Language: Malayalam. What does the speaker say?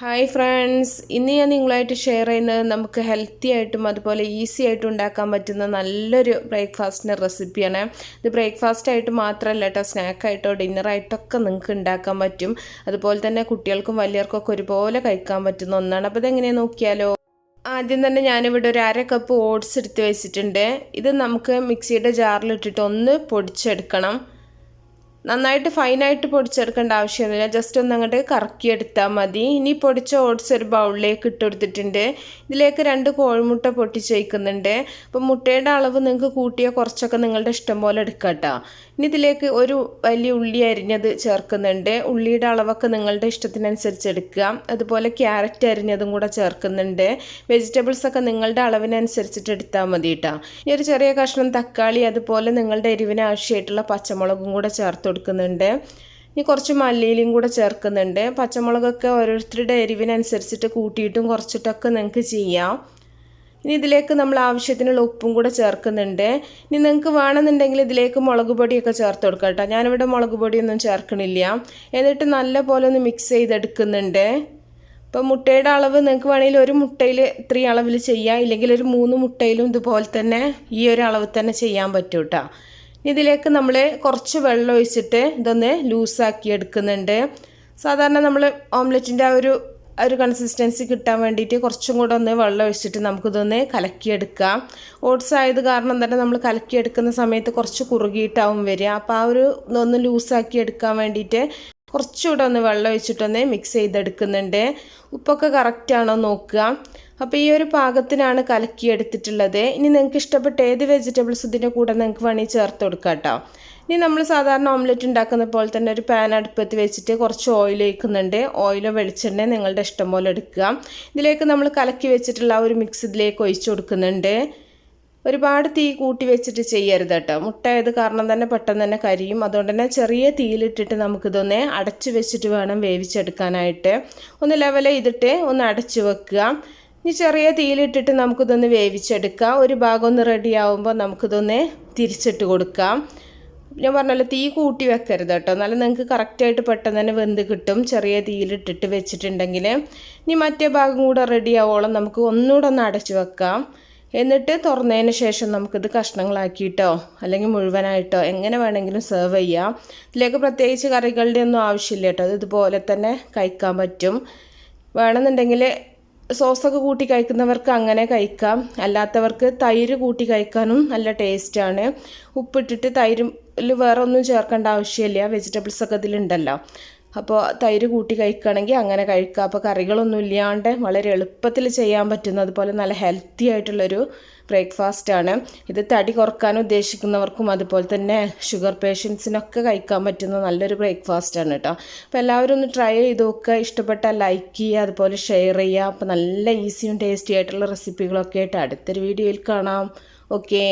ഹായ് ഫ്രണ്ട്സ്, ഇന്ന് ഞാൻ നിങ്ങളായിട്ട് ഷെയർ ചെയ്യുന്നത് നമുക്ക് ഹെൽത്തി ആയിട്ടും അതുപോലെ ഈസി ആയിട്ടും ഉണ്ടാക്കാൻ പറ്റുന്ന നല്ലൊരു ബ്രേക്ക്ഫാസ്റ്റിൻ്റെ റെസിപ്പിയാണ്. ഇത് ബ്രേക്ക്ഫാസ്റ്റ് ആയിട്ട് മാത്രമല്ല കേട്ടോ, സ്നാക്കായിട്ടോ ഡിന്നറായിട്ടൊക്കെ നിങ്ങൾക്ക് ഉണ്ടാക്കാൻ പറ്റും. അതുപോലെ തന്നെ കുട്ടികൾക്കും വലിയവർക്കൊക്കെ ഒരുപോലെ കഴിക്കാൻ പറ്റുന്ന ഒന്നാണ്. അപ്പോൾ ഇതെങ്ങനെയാണ് നോക്കിയാലോ. ആദ്യം തന്നെ ഞാനിവിടെ ഒരു 1/2 കപ്പ് ഓട്സ് എടുത്ത് വെച്ചിട്ടുണ്ട്. ഇത് നമുക്ക് മിക്സിയുടെ ജാറിലിട്ടിട്ട് ഒന്ന് പൊടിച്ചെടുക്കണം. നന്നായിട്ട് ഫൈനായിട്ട് പൊടിച്ചെടുക്കേണ്ട ആവശ്യമൊന്നുമില്ല, ജസ്റ്റ് ഒന്ന് അങ്ങോട്ട് കറക്കിയെടുത്താൽ മതി. ഇനി പൊടിച്ച ഓട്സ് ഒരു ബൗളിലേക്ക് ഇട്ട് കൊടുത്തിട്ടുണ്ട്. ഇതിലേക്ക് 2 കോഴിമുട്ട പൊട്ടിച്ച് വയ്ക്കുന്നുണ്ട്. അപ്പോൾ മുട്ടയുടെ അളവ് നിങ്ങൾക്ക് കൂട്ടിയോ കുറച്ചൊക്കെ നിങ്ങളുടെ ഇഷ്ടം പോലെ എടുക്കാം കേട്ടോ. ഇനി ഇതിലേക്ക് ഒരു വലിയ ഉള്ളി അരിഞ്ഞത് ചേർക്കുന്നുണ്ട്. ഉള്ളിയുടെ അളവൊക്കെ നിങ്ങളുടെ ഇഷ്ടത്തിനനുസരിച്ച് എടുക്കുക. അതുപോലെ ക്യാരറ്റ് അരിഞ്ഞതും കൂടെ ചേർക്കുന്നുണ്ട്. വെജിറ്റബിൾസൊക്കെ നിങ്ങളുടെ അളവിനനുസരിച്ചിട്ട് എടുത്താൽ മതി കേട്ടോ. ഇനി ഒരു ചെറിയ കഷ്ണം തക്കാളി, അതുപോലെ നിങ്ങളുടെ എരിവിന് ആവശ്യമായിട്ടുള്ള പച്ചമുളകും കൂടെ ചേർത്ത് കൊടുക്കുന്നുണ്ട്. ഇനി കുറച്ച് മല്ലിയിലയും കൂടെ ചേർക്കുന്നുണ്ട്. പച്ചമുളകൊക്കെ ഓരോരുത്തരുടെ എരിവിനനുസരിച്ചിട്ട് കൂട്ടിയിട്ടും കുറച്ചിട്ടൊക്കെ നിങ്ങൾക്ക് ചെയ്യാം. ഇനി ഇതിലേക്ക് നമ്മൾ ആവശ്യത്തിനുള്ള ഉപ്പും കൂടെ ചേർക്കുന്നുണ്ട്. ഇനി നിങ്ങൾക്ക് വേണമെന്നുണ്ടെങ്കിൽ ഇതിലേക്ക് മുളക് പൊടിയൊക്കെ ചേർത്ത് കൊടുക്കാം കേട്ടോ. ഞാനിവിടെ മുളക് പൊടിയൊന്നും ചേർക്കണില്ല. എന്നിട്ട് നല്ല പോലെ ഒന്ന് മിക്സ് ചെയ്തെടുക്കുന്നുണ്ട്. അപ്പോൾ മുട്ടയുടെ അളവ് നിങ്ങൾക്ക് വേണമെങ്കിൽ ഒരു മുട്ടയിൽ 3 അളവിൽ ചെയ്യാം, ഇല്ലെങ്കിൽ ഒരു 3 മുട്ടയിലും ഇതുപോലെ തന്നെ ഈ ഒരു അളവ് തന്നെ ചെയ്യാൻ പറ്റും കേട്ടോ. ഇതിലേക്ക് നമ്മൾ കുറച്ച് വെള്ളം ഒഴിച്ചിട്ട് ഇതൊന്ന് ലൂസാക്കി എടുക്കുന്നുണ്ട്. സാധാരണ നമ്മൾ ഓംലെറ്റിൻ്റെ ആ ഒരു കൺസിസ്റ്റൻസി കിട്ടാൻ വേണ്ടിയിട്ട് കുറച്ചും കൂടെ ഒന്ന് വെള്ളം ഒഴിച്ചിട്ട് നമുക്കിതൊന്ന് കലക്കിയെടുക്കാം. ഓട്സ് ആയത് കാരണം തന്നെ നമ്മൾ കലക്കിയെടുക്കുന്ന സമയത്ത് കുറച്ച് കുറുകിയിട്ടാവും വരിക. അപ്പോൾ ആ ഒരു ഇതൊന്ന് ലൂസാക്കി എടുക്കാൻ വേണ്ടിയിട്ട് കുറച്ചുകൂടെ ഒന്ന് വെള്ളം ഒഴിച്ചിട്ടൊന്ന് മിക്സ് ചെയ്തെടുക്കുന്നുണ്ട്. ഉപ്പൊക്കെ കറക്റ്റാണോ നോക്കുക. അപ്പോൾ ഈ ഒരു പാകത്തിനാണ് കലക്കിയെടുത്തിട്ടുള്ളത്. ഇനി നിങ്ങൾക്ക് ഇഷ്ടപ്പെട്ട ഏത് വെജിറ്റബിൾസ് ഇതിൻ്റെ കൂടെ നിങ്ങൾക്ക് വേണമെങ്കിൽ ചേർത്ത് കൊടുക്കാം കേട്ടോ. ഇനി നമ്മൾ സാധാരണ ഓംലെറ്റ് ഉണ്ടാക്കുന്ന പോലെ തന്നെ ഒരു പാൻ അടുപ്പത്ത് വെച്ചിട്ട് കുറച്ച് ഓയിൽ ഒഴിക്കുന്നുണ്ട്. ഓയിലോ വെളിച്ചെണ്ണ നിങ്ങളുടെ ഇഷ്ടം പോലെ എടുക്കുക. ഇതിലേക്ക് നമ്മൾ കലക്കി വെച്ചിട്ടുള്ള ആ ഒരു മിക്സ് ഇതിലേക്ക് ഒഴിച്ചു കൊടുക്കുന്നുണ്ട്. ഒരുപാട് തീ കൂട്ടി വെച്ചിട്ട് ചെയ്യരുത് കേട്ടോ. മുട്ട ആയത് കാരണം തന്നെ പെട്ടെന്ന് തന്നെ കരിയും. അതുകൊണ്ട് തന്നെ ചെറിയ തീയിലിട്ടിട്ട് നമുക്കിതൊന്ന് അടച്ച് വെച്ചിട്ട് വേണം വേവിച്ചെടുക്കാനായിട്ട്. ഒന്ന് ലെവൽ ചെയ്തിട്ട് ഒന്ന് അടച്ച് വെക്കുക. ഇനി ചെറിയ തീയിലിട്ടിട്ട് നമുക്കിതൊന്ന് വേവിച്ചെടുക്കാം. ഒരു ഭാഗം ഒന്ന് റെഡി ആവുമ്പോൾ നമുക്കിതൊന്ന് തിരിച്ചിട്ട് കൊടുക്കാം. ഞാൻ പറഞ്ഞല്ലോ, തീ കൂട്ടി വെക്കരുത് കേട്ടോ, എന്നാലും നിങ്ങൾക്ക് കറക്റ്റായിട്ട് പെട്ടെന്ന് തന്നെ വെന്ത് കിട്ടും ചെറിയ തീയിലിട്ടിട്ട് വെച്ചിട്ടുണ്ടെങ്കിൽ. ഇനി മറ്റേ ഭാഗം കൂടെ റെഡി ആവോളം നമുക്ക് ഒന്നുകൂടെ ഒന്ന് അടച്ച് വെക്കാം. എന്നിട്ട് തുറന്നതിന് ശേഷം നമുക്കിത് കഷ്ണങ്ങളാക്കിയിട്ടോ അല്ലെങ്കിൽ മുഴുവനായിട്ടോ എങ്ങനെ വേണമെങ്കിലും സെർവ് ചെയ്യാം. ഇതിലേക്ക് പ്രത്യേകിച്ച് കറികളുടെ ഒന്നും ആവശ്യമില്ല കേട്ടോ. അത് ഇതുപോലെ തന്നെ കഴിക്കാൻ പറ്റും. വേണമെന്നുണ്ടെങ്കിൽ സോസൊക്കെ കൂട്ടി കഴിക്കുന്നവർക്ക് അങ്ങനെ കഴിക്കാം. അല്ലാത്തവർക്ക് തൈര് കൂട്ടി കഴിക്കാനും നല്ല ടേസ്റ്റാണ്. ഉപ്പിട്ടിട്ട് തൈരിൽ വേറെ ഒന്നും ചേർക്കേണ്ട ആവശ്യമില്ല, വെജിറ്റബിൾസൊക്കെ ഇതിലുണ്ടല്ലോ. അപ്പോൾ തൈര് കൂട്ടി കഴിക്കുകയാണെങ്കിൽ അങ്ങനെ കഴിക്കുക. അപ്പോൾ കറികളൊന്നും ഇല്ലാണ്ട് വളരെ എളുപ്പത്തിൽ ചെയ്യാൻ പറ്റുന്ന, അതുപോലെ നല്ല ഹെൽത്തി ആയിട്ടുള്ളൊരു ബ്രേക്ക്ഫാസ്റ്റാണ് ഇത്. തടി കുറക്കാൻ ഉദ്ദേശിക്കുന്നവർക്കും അതുപോലെ തന്നെ ഷുഗർ പേഷ്യൻസിനൊക്കെ കഴിക്കാൻ പറ്റുന്ന നല്ലൊരു ബ്രേക്ക്ഫാസ്റ്റാണ് കേട്ടോ. അപ്പോൾ എല്ലാവരും ഒന്ന് ട്രൈ ചെയ്ത് നോക്കുക. ഇഷ്ടപ്പെട്ടാൽ ലൈക്ക് ചെയ്യുക, അതുപോലെ ഷെയർ ചെയ്യുക. അപ്പോൾ നല്ല ഈസിയും ടേസ്റ്റി ആയിട്ടുള്ള റെസിപ്പികളൊക്കെ ആയിട്ട് അടുത്തൊരു വീഡിയോയിൽ കാണാം. ഓക്കേ.